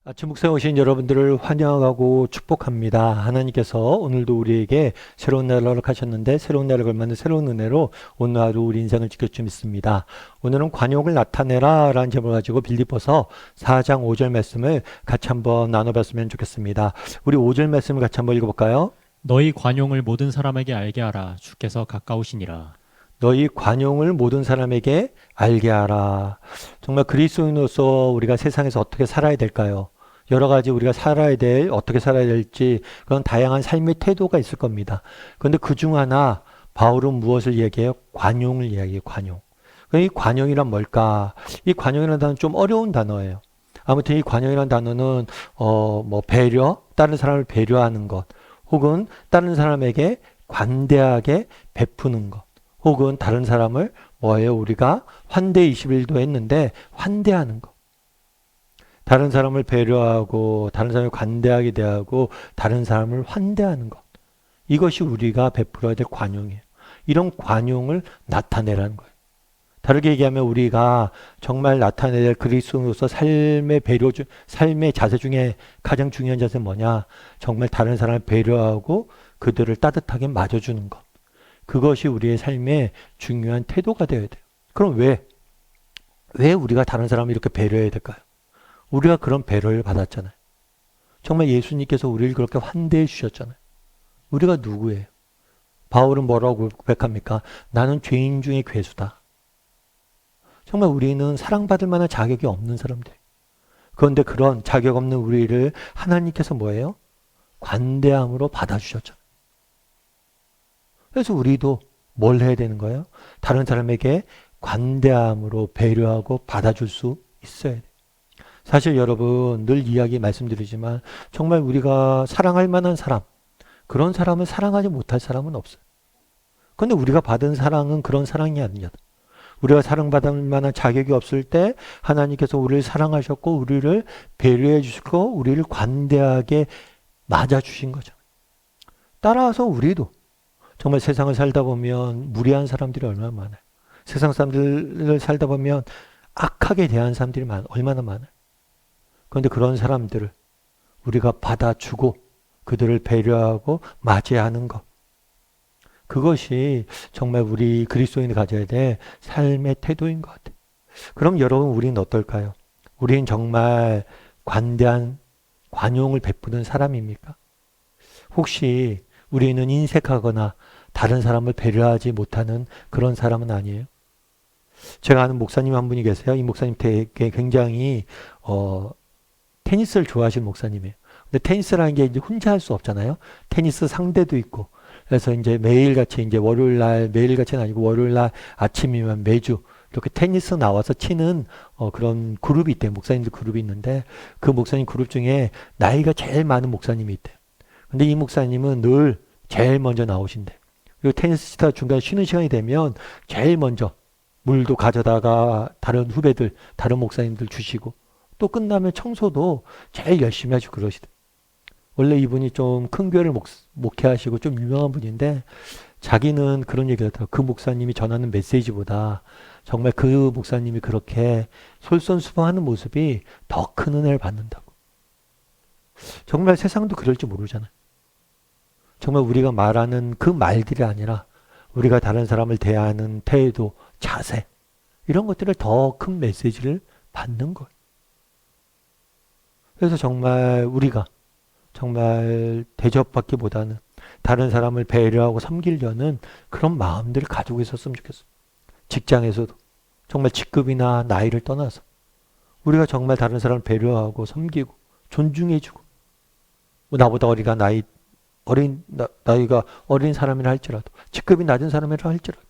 아침 묵상에 오신 여러분들을 환영하고 축복합니다. 하나님께서 오늘도 우리에게 새로운 날을 허락하셨는데 새로운 날을 걸맞는 새로운 은혜로 오늘 하루 우리 인생을 지킬 줄 믿습니다. 오늘은 관용을 나타내라 라는 제목을 가지고 빌립보서 4장 5절 말씀을 같이 한번 나눠봤으면 좋겠습니다. 우리 5절 말씀을 같이 한번 읽어볼까요? 너희 관용을 모든 사람에게 알게 하라. 주께서 가까우시니라. 너희 관용을 모든 사람에게 알게 하라. 정말 그리스도인으로서 우리가 세상에서 어떻게 살아야 될까요? 여러 가지 우리가 어떻게 살아야 될지 그런 다양한 삶의 태도가 있을 겁니다. 그런데 그중 하나 바울은 무엇을 이야기해요? 관용을 이야기해요. 관용. 이 관용이란 뭘까? 이 관용이라는 단어는 좀 어려운 단어예요. 아무튼 이 관용이라는 단어는 배려, 다른 사람을 배려하는 것, 혹은 다른 사람에게 관대하게 베푸는 것, 혹은 다른 사람을 우리가 환대 21도 했는데 환대하는 것. 다른 사람을 배려하고 다른 사람을 관대하게 대하고 다른 사람을 환대하는 것. 이것이 우리가 베풀어야 될 관용이에요. 이런 관용을 나타내라는 거예요. 다르게 얘기하면 우리가 정말 나타내야 될 그리스도인으로서 삶의 자세 중에 가장 중요한 자세는 뭐냐? 정말 다른 사람을 배려하고 그들을 따뜻하게 맞아주는 것. 그것이 우리의 삶의 중요한 태도가 되어야 돼요. 그럼 왜 우리가 다른 사람을 이렇게 배려해야 될까요? 우리가 그런 배려를 받았잖아요. 정말 예수님께서 우리를 그렇게 환대해 주셨잖아요. 우리가 누구예요? 바울은 뭐라고 고백합니까? 나는 죄인 중에 괴수다. 정말 우리는 사랑받을 만한 자격이 없는 사람들이에요. 그런데 그런 자격 없는 우리를 하나님께서 뭐예요? 관대함으로 받아주셨잖아요. 그래서 우리도 뭘 해야 되는 거예요? 다른 사람에게 관대함으로 배려하고 받아줄 수 있어야 돼요. 사실 여러분 늘 이야기 말씀드리지만 정말 우리가 사랑할 만한 사람, 그런 사람을 사랑하지 못할 사람은 없어요. 그런데 우리가 받은 사랑은 그런 사랑이 아니냐. 우리가 사랑받을 만한 자격이 없을 때 하나님께서 우리를 사랑하셨고 우리를 배려해 주시고 우리를 관대하게 맞아주신 거죠. 따라서 우리도 정말 세상을 살다 보면 무례한 사람들이 얼마나 많아요. 세상 사람들을 살다 보면 악하게 대한 사람들이 얼마나 많아요. 그런데 그런 사람들을 우리가 받아주고 그들을 배려하고 맞이하는 것. 그것이 정말 우리 그리스도인이 가져야 될 삶의 태도인 것 같아요. 그럼 여러분 우리는 어떨까요? 우리는 정말 관대한 관용을 베푸는 사람입니까? 혹시 우리는 인색하거나 다른 사람을 배려하지 못하는 그런 사람은 아니에요? 제가 아는 목사님 한 분이 계세요. 이 목사님 되게 굉장히 테니스를 좋아하시는 목사님이에요. 근데 테니스라는 게 이제 혼자 할 수 없잖아요. 테니스 상대도 있고. 그래서 이제 매일같이 이제 매일같이는 아니고 월요일날 아침이면 매주 이렇게 테니스 나와서 치는 그런 그룹이 있대요. 목사님들 그룹이 있는데 그 목사님 그룹 중에 나이가 제일 많은 목사님이 있대요. 근데 이 목사님은 늘 제일 먼저 나오신대. 그리고 테니스 치다가 중간에 쉬는 시간이 되면 제일 먼저 물도 가져다가 다른 목사님들 주시고 또 끝나면 청소도 제일 열심히 하시고 그러시대. 원래 이분이 좀 큰 교회를 목회하시고 좀 유명한 분인데 자기는 그런 얘기를 하더라고요. 그 목사님이 전하는 메시지보다 정말 그 목사님이 그렇게 솔선수범하는 모습이 더 큰 은혜를 받는다고. 정말 세상도 그럴지 모르잖아요. 정말 우리가 말하는 그 말들이 아니라 우리가 다른 사람을 대하는 태도, 자세 이런 것들을 더 큰 메시지를 받는 거예요. 그래서 정말 우리가 정말 대접받기보다는 다른 사람을 배려하고 섬기려는 그런 마음들을 가지고 있었으면 좋겠어요. 직장에서도 정말 직급이나 나이를 떠나서 우리가 정말 다른 사람을 배려하고 섬기고 존중해주고 나보다 나이가 어린 사람이라 할지라도 직급이 낮은 사람이라 할지라도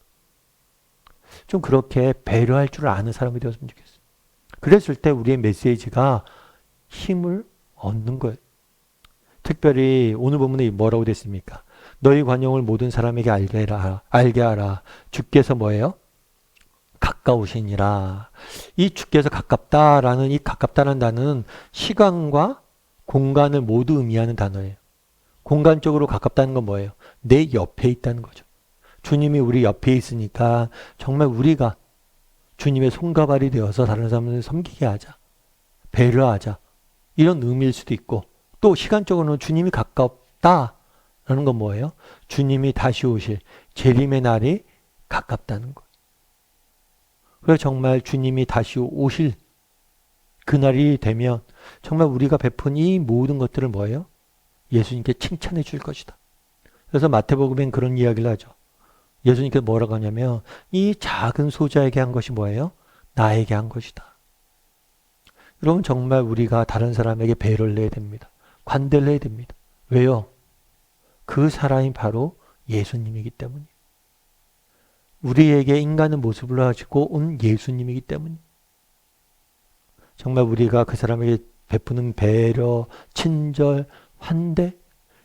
좀 그렇게 배려할 줄 아는 사람이 되었으면 좋겠어요. 그랬을 때 우리의 메시지가 힘을 얻는 거예요. 특별히 오늘 본문에 뭐라고 됐습니까? 너희 관용을 모든 사람에게 알게 하라. 주께서 뭐예요? 가까우시니라. 이 주께서 가깝다라는 이 가깝다는 단어는 시간과 공간을 모두 의미하는 단어예요. 공간적으로 가깝다는 건 뭐예요? 내 옆에 있다는 거죠. 주님이 우리 옆에 있으니까 정말 우리가 주님의 손과 발이 되어서 다른 사람을 섬기게 하자. 배려하자. 이런 의미일 수도 있고, 또 시간적으로는 주님이 가깝다라는 건 뭐예요? 주님이 다시 오실 재림의 날이 가깝다는 거. 그래서 정말 주님이 다시 오실 그날이 되면 정말 우리가 베푼 이 모든 것들을 뭐예요? 예수님께 칭찬해 줄 것이다. 그래서 마태복음엔 그런 이야기를 하죠. 예수님께서 뭐라고 하냐면 이 작은 소자에게 한 것이 뭐예요? 나에게 한 것이다. 여러분 정말 우리가 다른 사람에게 배려를 해야 됩니다. 관대를 해야 됩니다. 왜요? 그 사람이 바로 예수님이기 때문이에요. 우리에게 인간의 모습을 가지고 온 예수님이기 때문이에요. 정말 우리가 그 사람에게 베푸는 배려, 친절, 환대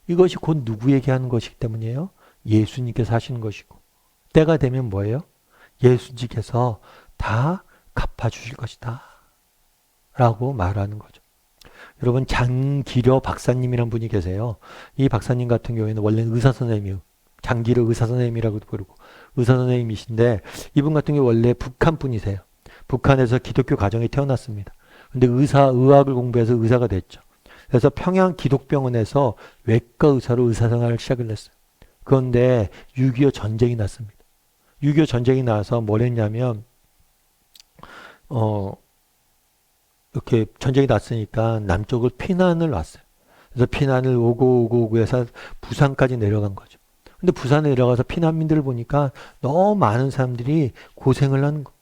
이것이 곧 누구에게 하는 것이기 때문이에요? 예수님께서 하시는 것이고 때가 되면 뭐예요? 예수님께서 다 갚아주실 것이다 라고 말하는 거죠. 여러분 장기려 박사님이란 분이 계세요. 이 박사님 같은 경우에는 원래는 의사선생님이에요. 장기려 의사선생님이라고도 부르고 의사선생님이신데 이분 같은 경우 원래 북한 분이세요. 북한에서 기독교 가정에 태어났습니다. 근데 의학을 공부해서 의사가 됐죠. 그래서 평양 기독병원에서 외과 의사로 의사생활을 시작을 했어요. 그런데 6.25 전쟁이 났습니다. 6.25 전쟁이 나서 뭘 했냐면 이렇게 전쟁이 났으니까 남쪽을 피난을 왔어요. 그래서 피난을 오고 해서 부산까지 내려간 거죠. 근데 부산에 내려가서 피난민들을 보니까 너무 많은 사람들이 고생을 하는 거.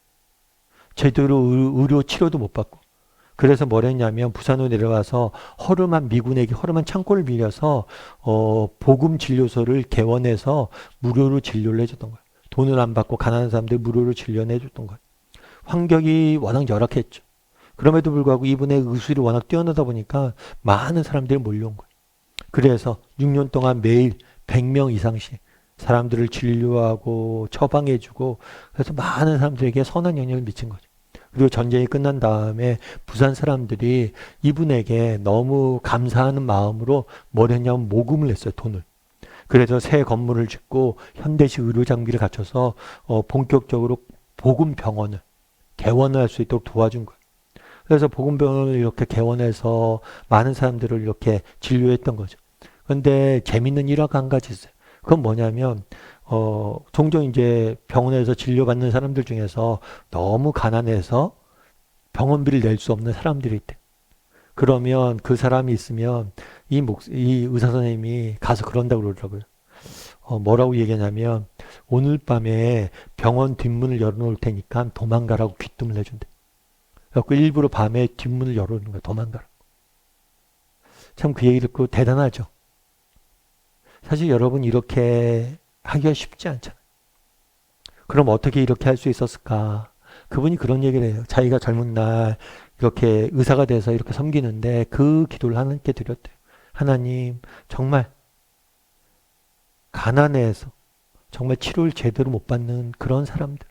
제대로 의료 치료도 못 받고. 그래서 뭘 했냐면 부산으로 내려가서 허름한 미군에게 허름한 창고를 빌려서 복음 진료소를 개원해서 무료로 진료를 해줬던 거예요. 돈을 안 받고 가난한 사람들 무료로 진료를 해줬던 거예요. 환경이 워낙 열악했죠. 그럼에도 불구하고 이분의 의술이 워낙 뛰어나다 보니까 많은 사람들이 몰려온 거예요. 그래서 6년 동안 매일 100명 이상씩 사람들을 진료하고 처방해주고 그래서 많은 사람들에게 선한 영향을 미친 거죠. 그리고 전쟁이 끝난 다음에 부산 사람들이 이분에게 너무 감사하는 마음으로 뭘 했냐면 모금을 했어요. 돈을. 그래서 새 건물을 짓고 현대식 의료 장비를 갖춰서 본격적으로 복음병원을 개원을 할 수 있도록 도와준 거예요. 그래서 복음병원을 이렇게 개원해서 많은 사람들을 이렇게 진료했던 거죠. 그런데 재밌는 일화가 한 가지 있어요. 그건 뭐냐면 종종 이제 병원에서 진료받는 사람들 중에서 너무 가난해서 병원비를 낼 수 없는 사람들이 있대. 그러면 그 사람이 있으면 이 의사 선생님이 가서 그런다고 그러더라고요. 뭐라고 얘기하냐면 오늘 밤에 병원 뒷문을 열어놓을 테니까 도망가라고 귀뜸을 해준대. 그래서 일부러 밤에 뒷문을 열어놓는 거야. 도망가라. 참 그 얘기 듣고 대단하죠. 사실 여러분 이렇게 하기가 쉽지 않잖아요. 그럼 어떻게 이렇게 할 수 있었을까? 그분이 그런 얘기를 해요. 자기가 젊은 날 이렇게 의사가 돼서 이렇게 섬기는데 그 기도를 하나님께 드렸대요. 하나님 정말 가난해서 정말 치료를 제대로 못 받는 그런 사람들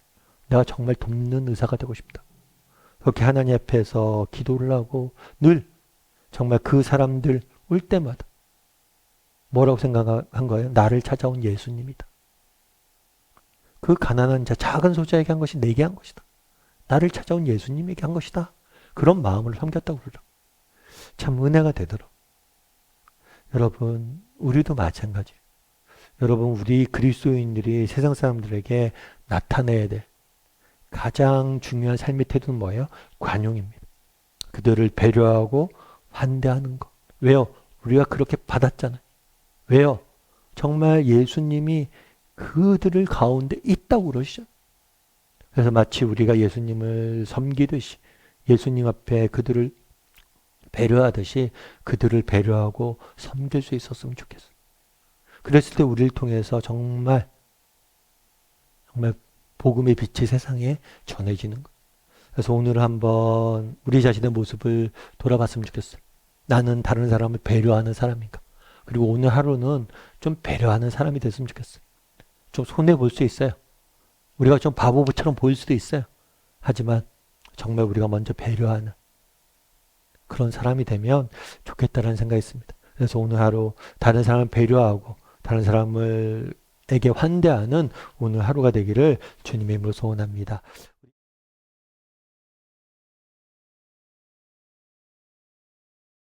내가 정말 돕는 의사가 되고 싶다. 그렇게 하나님 앞에서 기도를 하고 늘 정말 그 사람들 올 때마다 뭐라고 생각한 거예요? 나를 찾아온 예수님이다. 그 가난한 자, 작은 소자에게 한 것이 내게 한 것이다. 나를 찾아온 예수님에게 한 것이다. 그런 마음을 섬겼다고 그러더라고요. 참 은혜가 되더라고요. 여러분, 우리도 마찬가지예요. 여러분, 우리 그리스도인들이 세상 사람들에게 나타내야 될 가장 중요한 삶의 태도는 뭐예요? 관용입니다. 그들을 배려하고 환대하는 것. 왜요? 우리가 그렇게 받았잖아요. 왜요? 정말 예수님이 그들을 가운데 있다고 그러시죠. 그래서 마치 우리가 예수님을 섬기듯이 예수님 앞에 그들을 배려하듯이 그들을 배려하고 섬길 수 있었으면 좋겠어요. 그랬을 때 우리를 통해서 정말 복음의 빛이 세상에 전해지는 거예요. 그래서 오늘 한번 우리 자신의 모습을 돌아봤으면 좋겠어요. 나는 다른 사람을 배려하는 사람인가? 그리고 오늘 하루는 좀 배려하는 사람이 됐으면 좋겠어요. 좀 손해볼 수 있어요. 우리가 좀 바보처럼 보일 수도 있어요. 하지만 정말 우리가 먼저 배려하는 그런 사람이 되면 좋겠다라는 생각이 있습니다. 그래서 오늘 하루 다른 사람을 배려하고 다른 사람에게 환대하는 오늘 하루가 되기를 주님의 이름으로 소원합니다.